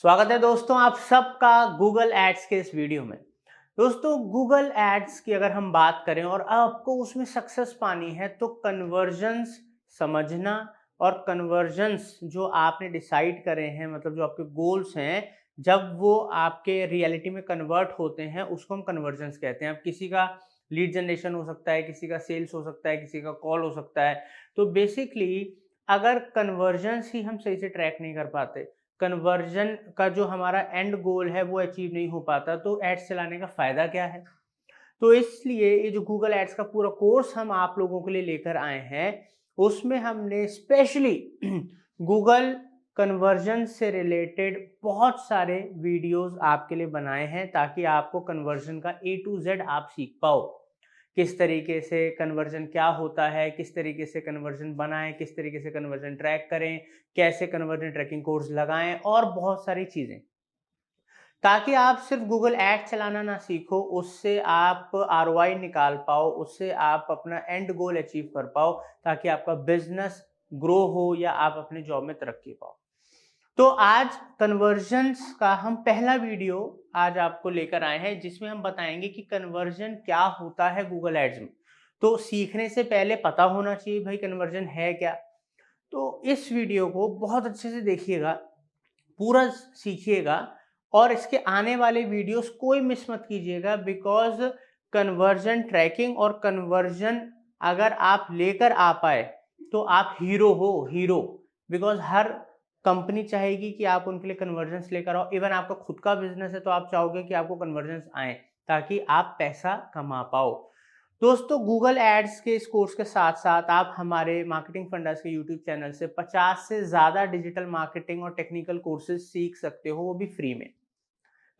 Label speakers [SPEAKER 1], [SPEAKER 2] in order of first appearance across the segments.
[SPEAKER 1] स्वागत है दोस्तों आप सबका गूगल एड्स के इस वीडियो में। दोस्तों गूगल एड्स की अगर हम बात करें और आपको उसमें सक्सेस पानी है तो कन्वर्जन्स समझना और कन्वर्जन्स जो आपने डिसाइड करे हैं, मतलब जो आपके गोल्स हैं, जब वो आपके रियलिटी में कन्वर्ट होते हैं उसको हम कन्वर्जन्स कहते हैं। अब किसी का लीड जनरेशन हो सकता है, किसी का सेल्स हो सकता है, किसी का कॉल हो सकता है। तो बेसिकली अगर कन्वर्जन्स ही हम सही से ट्रैक नहीं कर पाते, कन्वर्जन का जो हमारा एंड गोल है वो अचीव नहीं हो पाता, तो एड्स चलाने का फायदा क्या है। तो इसलिए ये जो गूगल एड्स का पूरा कोर्स हम आप लोगों के लिए लेकर आए हैं, उसमें हमने स्पेशली गूगल कन्वर्जन से रिलेटेड बहुत सारे वीडियोस आपके लिए बनाए हैं ताकि आपको कन्वर्जन का ए टू जेड आप सीख पाओ। किस तरीके से कन्वर्जन क्या होता है, किस तरीके से कन्वर्जन बनाएं, किस तरीके से कन्वर्जन ट्रैक करें, कैसे कन्वर्जन ट्रैकिंग कोर्स लगाएं और बहुत सारी चीजें, ताकि आप सिर्फ गूगल एड चलाना ना सीखो, उससे आप आरओआई निकाल पाओ, उससे आप अपना एंड गोल अचीव कर पाओ, ताकि आपका बिजनेस ग्रो हो या आप अपने जॉब में तरक्की पाओ। तो आज कन्वर्जन्स का हम पहला वीडियो आज आपको लेकर आए हैं, जिसमें हम बताएंगे कि कन्वर्जन क्या होता है गूगल एड्स में। तो सीखने से पहले पता होना चाहिए भाई कन्वर्जन है क्या। तो इस वीडियो को बहुत अच्छे से देखिएगा, पूरा सीखिएगा और इसके आने वाले वीडियोस कोई मिस मत कीजिएगा, बिकॉज कन्वर्जन ट्रैकिंग और कन्वर्जन अगर आप लेकर आ पाए तो आप हीरो हो, हीरो। बिकॉज हर कंपनी चाहेगी कि आप उनके लिए कन्वर्जन्स लेकर आओ। इवन आपका खुद का बिजनेस है तो आप चाहोगे कि आपको कन्वर्जन्स आए ताकि आप पैसा कमा पाओ। दोस्तों गूगल एड्स के इस कोर्स के साथ साथ आप हमारे मार्केटिंग फंडास के यूट्यूब चैनल से 50 से ज़्यादा डिजिटल मार्केटिंग और टेक्निकल कोर्सेज सीख सकते हो, वो भी फ्री में।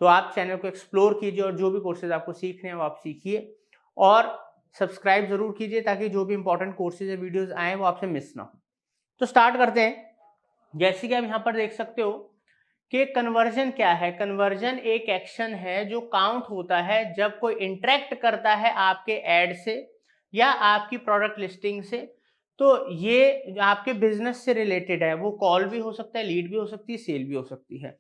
[SPEAKER 1] तो आप चैनल को एक्सप्लोर कीजिए और जो भी कोर्सेज आपको सीखने हैं वो आप सीखिए और सब्सक्राइब जरूर कीजिए ताकि जो भी इंपॉर्टेंट कोर्सेज या वीडियोस आए वो आपसे मिस ना हो। तो स्टार्ट करते हैं। जैसे कि आप यहाँ पर देख सकते हो कि कन्वर्जन क्या है। कन्वर्जन एक एक्शन है जो काउंट होता है जब कोई इंटरेक्ट करता है आपके एड से या आपकी प्रोडक्ट लिस्टिंग से। तो ये आपके बिजनेस से रिलेटेड है, वो कॉल भी हो सकता है, लीड भी हो सकती है, सेल भी हो सकती है।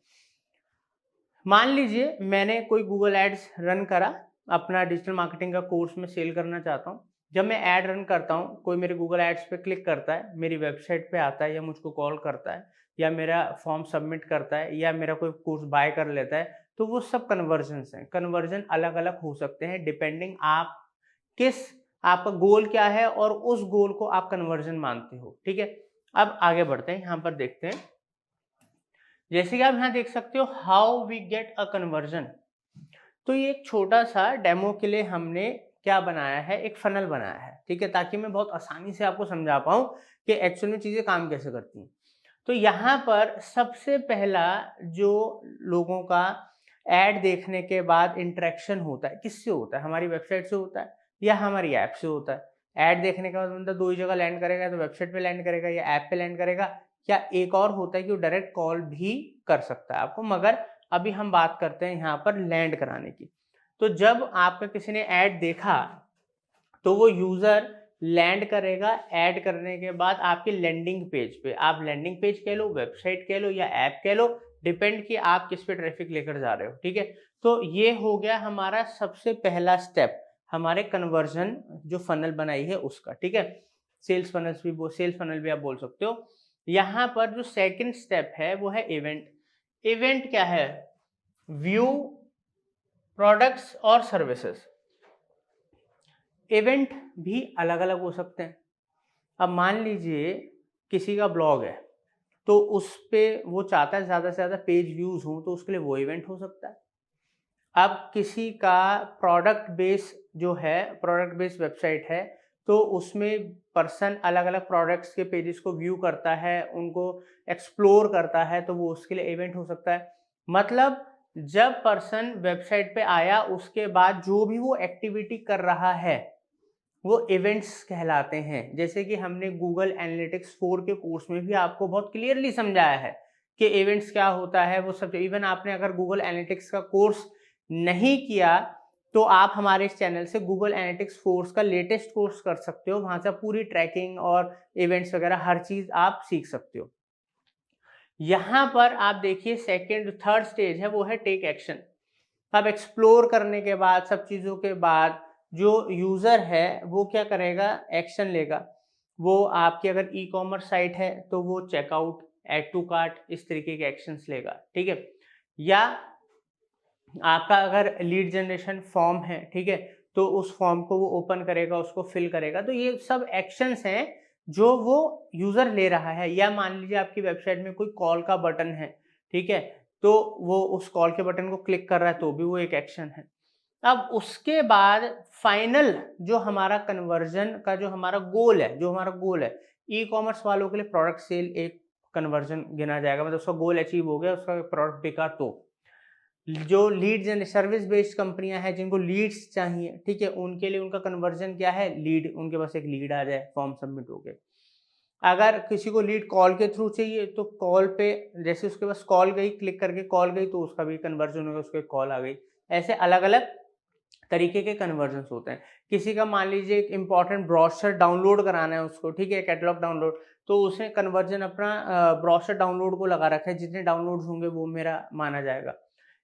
[SPEAKER 1] मान लीजिए मैंने कोई गूगल एड्स रन करा, अपना डिजिटल मार्केटिंग का कोर्स में सेल करना चाहता हूँ। जब मैं ऐड रन करता हूँ, कोई मेरे गूगल एड्स पे क्लिक करता है, मेरी वेबसाइट पे आता है या मुझको कॉल करता है या मेरा फॉर्म सबमिट करता है या मेरा कोई कोर्स बाय कर लेता है, तो वो सब कन्वर्जन्स हैं। कन्वर्जन अलग अलग हो सकते हैं डिपेंडिंग आप किस, आपका गोल क्या है और उस गोल को आप कन्वर्जन मानते हो। ठीक है, अब आगे बढ़ते हैं, यहाँ पर देखते हैं। जैसे कि आप यहाँ देख सकते हो how we get a conversion. तो ये एक छोटा सा डेमो के लिए हमने क्या बनाया है, एक फनल बनाया है। ठीक है, ताकि मैं बहुत आसानी से आपको समझा पाऊँ कि एक्चुअल में चीजें काम कैसे करती हैं। तो यहाँ पर सबसे पहला जो लोगों का एड देखने के बाद इंटरेक्शन होता है, किससे होता है? हमारी वेबसाइट से होता है या हमारी ऐप से होता है। ऐड देखने के बाद बंदा दो ही जगह लैंड करेगा, तो वेबसाइट पे लैंड करेगा या ऐप पे लैंड करेगा, या एक और होता है कि वो डायरेक्ट कॉल भी कर सकता है आपको। मगर अभी हम बात करते हैं यहाँ पर लैंड कराने की। तो जब आपका किसी ने ऐड देखा तो वो यूजर लैंड करेगा ऐड करने के बाद आपके लैंडिंग पेज पे। आप लैंडिंग पेज कह लो, वेबसाइट कह लो या ऐप कह लो, डिपेंड कि आप किस पे ट्रैफिक लेकर जा रहे हो। ठीक है, तो ये हो गया हमारा सबसे पहला स्टेप हमारे कन्वर्जन जो फनल बनाई है उसका। ठीक है, सेल्स फनल भी आप बोल सकते हो। यहाँ पर जो सेकंड स्टेप है वो है इवेंट। इवेंट क्या है? व्यू प्रोडक्ट्स और सर्विसेज। इवेंट भी अलग अलग हो सकते हैं। अब मान लीजिए किसी का ब्लॉग है तो उस पे वो चाहता है ज़्यादा से ज़्यादा पेज व्यूज़ हों, तो उसके लिए वो इवेंट हो सकता है। अब किसी का प्रोडक्ट बेस्ड वेबसाइट है, तो उसमें पर्सन अलग अलग प्रोडक्ट्स के पेजेस को व्यू करता है, उनको एक्सप्लोर करता है, तो वो उसके लिए इवेंट हो सकता है। मतलब जब पर्सन वेबसाइट पे आया उसके बाद जो भी वो एक्टिविटी कर रहा है वो इवेंट्स कहलाते हैं। जैसे कि हमने गूगल एनालिटिक्स 4 के कोर्स में भी आपको बहुत क्लियरली समझाया है कि इवेंट्स क्या होता है, वो सब। इवन आपने अगर गूगल एनालिटिक्स का कोर्स नहीं किया तो आप हमारे इस चैनल से गूगल एनालिटिक्स 4 का लेटेस्ट कोर्स कर सकते हो, वहां से पूरी ट्रैकिंग और इवेंट्स वगैरह हर चीज आप सीख सकते हो। यहाँ पर आप देखिए सेकेंड थर्ड स्टेज है वो है टेक एक्शन। अब एक्सप्लोर करने के बाद सब चीज़ों के बाद जो यूज़र है वो क्या करेगा, एक्शन लेगा। वो आपकी अगर ई कॉमर्स साइट है तो वो चेकआउट, ऐड टू कार्ट इस तरीके के एक्शंस लेगा, ठीक है। या आपका अगर लीड जनरेशन फॉर्म है, ठीक है, तो उस फॉर्म को वो ओपन करेगा, उसको फिल करेगा। तो ये सब एक्शंस हैं जो वो यूज़र ले रहा है। या मान लीजिए आपकी वेबसाइट में कोई कॉल का बटन है, ठीक है, तो वो उस कॉल के बटन को क्लिक कर रहा है तो भी वो एक एक्शन है। अब उसके बाद फाइनल जो हमारा कन्वर्जन का जो हमारा गोल है, ई कॉमर्स वालों के लिए प्रोडक्ट सेल एक कन्वर्जन गिना जाएगा, मतलब उसका गोल अचीव हो गया, उसका प्रोडक्ट बिका। तो जो लीड जन सर्विस बेस्ड कंपनियां हैं जिनको लीड्स चाहिए, ठीक है, उनके लिए उनका कन्वर्जन क्या है, लीड, उनके पास एक लीड आ जाए, फॉर्म सबमिट हो गए। अगर किसी को लीड कॉल के थ्रू चाहिए तो कॉल पे जैसे उसके पास कॉल गई, क्लिक करके कॉल गई तो उसका भी कन्वर्जन होगा, उसको कॉल आ गई। ऐसे अलग अलग तरीके के कन्वर्जन होते हैं। किसी का मान लीजिए एक इंपॉर्टेंट ब्रोशर डाउनलोड कराना है उसको, ठीक है, कैटलॉग डाउनलोड, तो उसने कन्वर्जन अपना ब्रोशर डाउनलोड को लगा रखा है, जितने डाउनलोड होंगे वो मेरा माना जाएगा।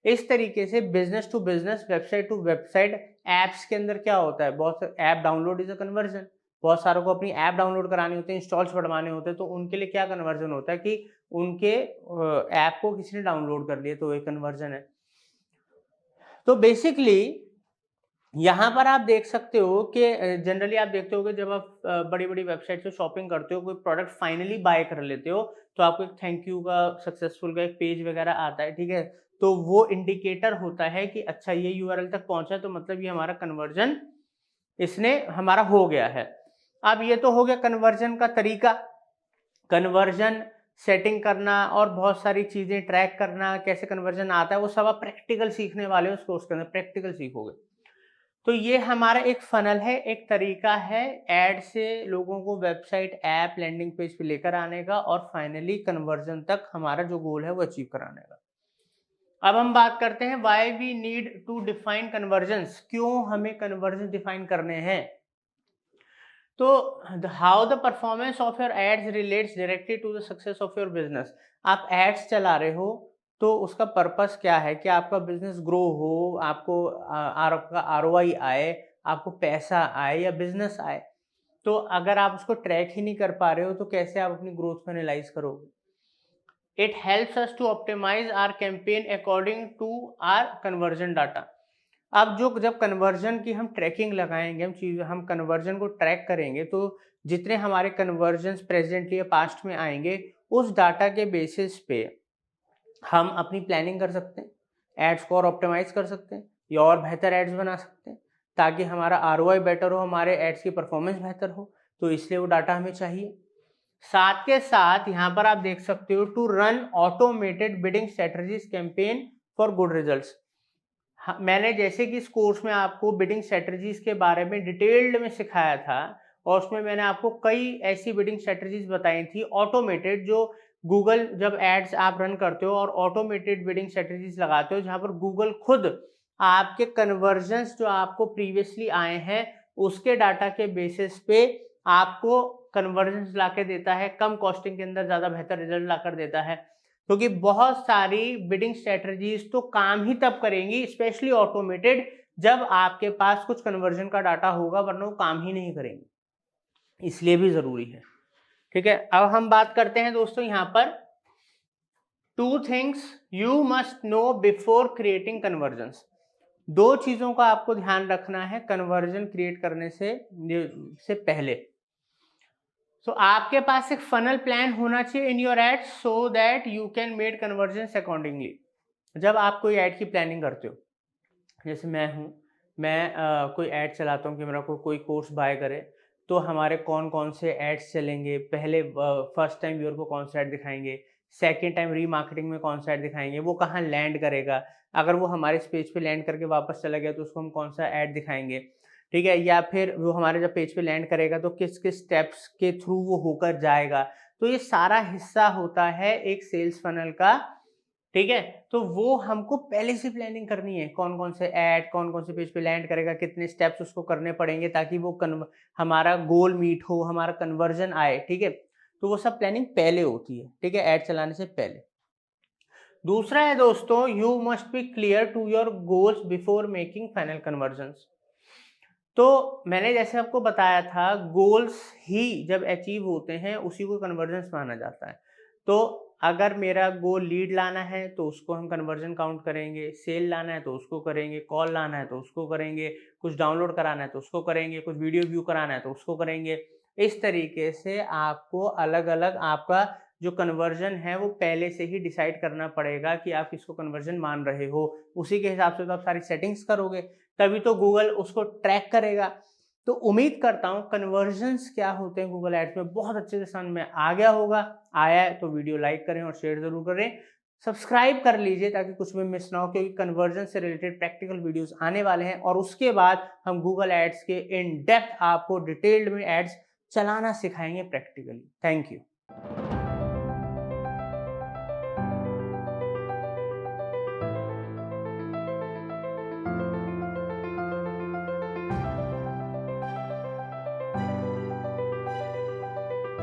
[SPEAKER 1] इस तरीके से business to business, website to website, apps के अंदर क्या होता है, बहुत app download is a conversion. बहुत सारों को अपनी ऐप डाउनलोड करानी होती है, इंस्टॉल्स बढ़वाने होते हैं, तो उनके लिए क्या कन्वर्जन होता है कि उनके ऐप को किसी ने डाउनलोड कर लिया, तो एक कन्वर्जन है। तो बेसिकली यहाँ पर आप देख सकते हो कि जनरली आप देखते हो कि जब आप बड़ी बड़ी वेबसाइट से शॉपिंग करते हो, कोई प्रोडक्ट फाइनली बाय कर लेते हो, तो आपको एक थैंक यू का, सक्सेसफुल का एक पेज वगैरह आता है, ठीक है। तो वो इंडिकेटर होता है कि अच्छा ये यूआरएल तक पहुंचा, तो मतलब ये हमारा कन्वर्जन इसने हमारा हो गया है। अब ये तो हो गया कन्वर्जन का तरीका, कन्वर्जन सेटिंग करना और बहुत सारी चीजें ट्रैक करना, कैसे कन्वर्जन आता है वो सब आप प्रैक्टिकल सीखने वाले हो, उसको उसके अंदर प्रैक्टिकल सीखोगे। तो ये हमारा एक फनल है, एक तरीका है ऐड से लोगों को वेबसाइट, ऐप, लैंडिंग पेज पे लेकर आने का और फाइनली कन्वर्जन तक हमारा जो गोल है वो अचीव कराने का। अब हम बात करते हैं why we need to define conversions, क्यों हमें कन्वर्जन डिफाइन करने हैं। तो how the performance of your ads relates directly to the success of your business. आप एड्स चला रहे हो तो उसका पर्पस क्या है कि आपका बिजनेस ग्रो हो, आपको आपका आरओआई आए, आपको पैसा आए या बिजनेस आए। तो अगर आप उसको ट्रैक ही नहीं कर पा रहे हो तो कैसे आप अपनी ग्रोथ को एनालाइज करोगे। It helps us to optimise our campaign according to our conversion data. अब जो जब कन्वर्जन की हम ट्रैकिंग लगाएंगे, हम कन्वर्जन को ट्रैक करेंगे, तो जितने हमारे कन्वर्जन प्रेजेंटली या पास्ट में आएंगे, उस डाटा के बेसिस पे हम अपनी प्लानिंग कर सकते हैं, एड्स को और ऑप्टिमाइज कर सकते हैं या और बेहतर एड्स बना सकते हैं ताकि हमारा आरओआई बेटर हो, हमारे एड्स की परफॉर्मेंस बेहतर हो। तो इसलिए वो डाटा हमें चाहिए। साथ के साथ यहाँ पर आप देख सकते हो to run automated bidding strategies campaign for good results. मैंने जैसे कि इस कोर्स में आपको बिडिंग स्ट्रेटजीज के बारे में डिटेल्ड में सिखाया था और उसमें मैंने आपको कई ऐसी बिडिंग स्ट्रेटजीज बताई थी ऑटोमेटेड, जो गूगल जब एड्स आप रन करते हो और ऑटोमेटेड बिडिंग स्ट्रेटजीज लगाते हो, जहां पर गूगल खुद आपके कन्वर्जन्स जो आपको प्रीवियसली आए हैं उसके डाटा के बेसिस पे आपको कन्वर्जन्स ला के देता है, कम कॉस्टिंग के अंदर ज्यादा बेहतर रिजल्ट ला कर देता है। क्योंकि बहुत सारी बिडिंग स्ट्रेटजीज तो काम ही तब करेंगी, स्पेशली ऑटोमेटेड, जब आपके पास कुछ कन्वर्जन का डाटा होगा, वरना वो काम ही नहीं करेंगे, इसलिए भी जरूरी है। ठीक है, अब हम बात करते हैं दोस्तों यहाँ पर two things you must know before creating convergence. दो चीजों का आपको ध्यान रखना है कन्वर्जन क्रिएट करने से पहले। तो आपके पास एक फनल प्लान होना चाहिए in your add so that you can made convergence accordingly. जब आप कोई ऐड की प्लानिंग करते हो, जैसे मैं कोई ऐड चलाता हूँ कि मेरा कोई कोर्स बाय करे, तो हमारे कौन कौन से एड्स चलेंगे, पहले फर्स्ट टाइम व्यूअर को कौन सा ऐड दिखाएंगे, सेकेंड टाइम रीमार्केटिंग में कौन सा ऐड दिखाएंगे, वो कहाँ लैंड करेगा, अगर वो हमारे इस पेज पे लैंड करके वापस चला गया तो उसको हम कौन सा ऐड दिखाएंगे, ठीक है, या फिर वो हमारे जब पेज पे लैंड करेगा तो किस किस स्टेप्स के थ्रू वो होकर जाएगा। तो ये सारा हिस्सा होता है एक सेल्स फनल का, ठीक है। तो वो हमको पहले से प्लानिंग करनी है, कौन कौन से ऐड कौन कौन से पेज पे लैंड करेगा, कितने स्टेप्स उसको करने पड़ेंगे ताकि वो हमारा गोल मीट हो, हमारा कन्वर्जन आए, ठीक है। तो वो सब प्लानिंग पहले होती है, ठीक है, ऐड चलाने से पहले। दूसरा है दोस्तों, you must be clear to your goals before making final conversions. तो मैंने जैसे आपको बताया था, गोल्स ही जब अचीव होते हैं उसी को कन्वर्जेंस माना जाता है। तो अगर मेरा गोल लीड लाना है तो उसको हम कन्वर्जन काउंट करेंगे, सेल लाना है तो उसको करेंगे, कॉल लाना है तो उसको करेंगे, कुछ डाउनलोड कराना है तो उसको करेंगे, कुछ वीडियो व्यू कराना है तो उसको करेंगे। इस तरीके से आपको अलग अलग आपका जो कन्वर्जन है वो पहले से ही डिसाइड करना पड़ेगा कि आप किसको कन्वर्जन मान रहे हो। उसी के हिसाब से तो आप सारी सेटिंग्स करोगे, तभी तो गूगल उसको ट्रैक करेगा। तो उम्मीद करता हूं कन्वर्जन्स क्या होते हैं गूगल एड्स में बहुत अच्छे से समझ में आ गया होगा। आया है तो वीडियो लाइक करें और शेयर जरूर करें, सब्सक्राइब कर लीजिए ताकि कुछ भी मिस ना हो, क्योंकि कन्वर्जन से रिलेटेड प्रैक्टिकल वीडियोस आने वाले हैं और उसके बाद हम गूगल एड्स के इन डेप्थ आपको डिटेल्ड में एड्स चलाना सिखाएंगे प्रैक्टिकली। Thank you.